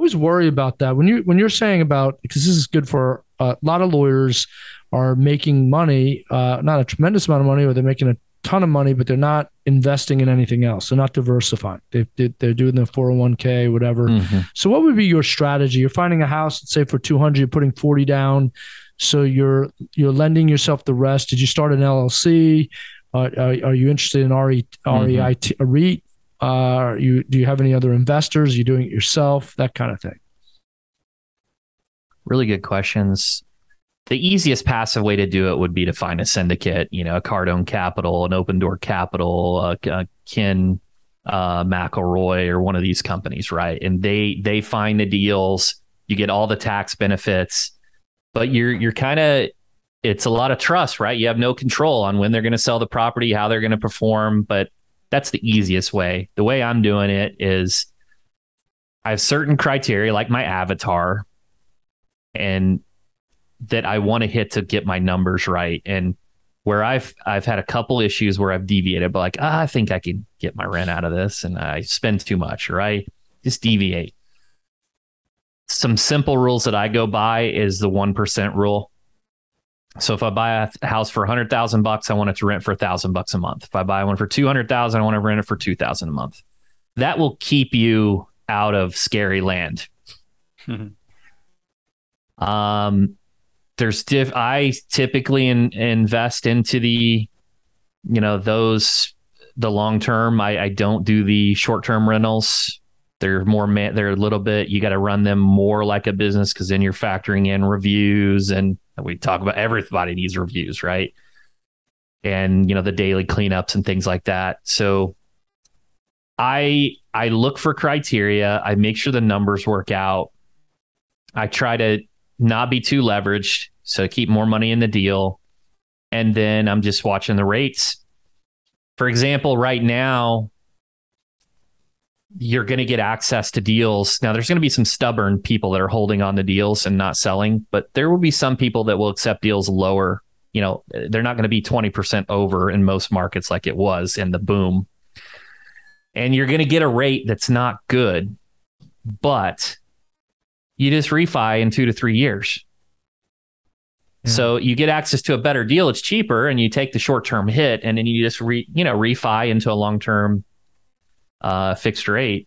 always worry about that when you're saying about, because this is good for a lot of lawyers are making money, not a tremendous amount of money, or they're making a ton of money, but they're not investing in anything else. They're not diversifying. They're doing the 401k, whatever. Mm-hmm. So what would be your strategy? You're finding a house, let's say for 200, you're putting 40 down. So you're lending yourself the rest. Did you start an LLC? Are you interested in REIT? Do you have any other investors? Are you doing it yourself? That kind of thing. Really good questions. The easiest passive way to do it would be to find a syndicate, a Cardone Capital, an Open Door Capital, Ken McElroy, or one of these companies, right? And they find the deals. You get all the tax benefits, but you're kind of, it's a lot of trust, right? You have no control on when they're going to sell the property, how they're going to perform, but that's the easiest way. The way I'm doing it is I have certain criteria, like my avatar, and that I want to hit to get my numbers right. And where I've had a couple issues where I've deviated, but like, I think I can get my rent out of this, and I spend too much, or I just deviate. Some simple rules that I go by is the 1% rule. So if I buy a house for $100,000, I want it to rent for $1,000 a month. If I buy one for $200,000, I want to rent it for $2,000 a month. That will keep you out of scary land. I typically invest into the long term. I don't do the short term rentals. They're a little bit, you got to run them more like a business, because then you're factoring in reviews, and we talk about everybody needs reviews, right? And the daily cleanups and things like that. So I look for criteria. I make sure the numbers work out. I try to not be too leveraged, so keep more money in the deal. And then I'm just watching the rates. For example, right now, you're going to get access to deals. Now, there's going to be some stubborn people that are holding on to deals and not selling, but there will be some people that will accept deals lower. They're not going to be 20% over in most markets like it was in the boom. And you're going to get a rate that's not good, but you just refi in 2 to 3 years. Yeah. So you get access to a better deal. It's cheaper, and you take the short-term hit, and then you just refi into a long-term fixed rate.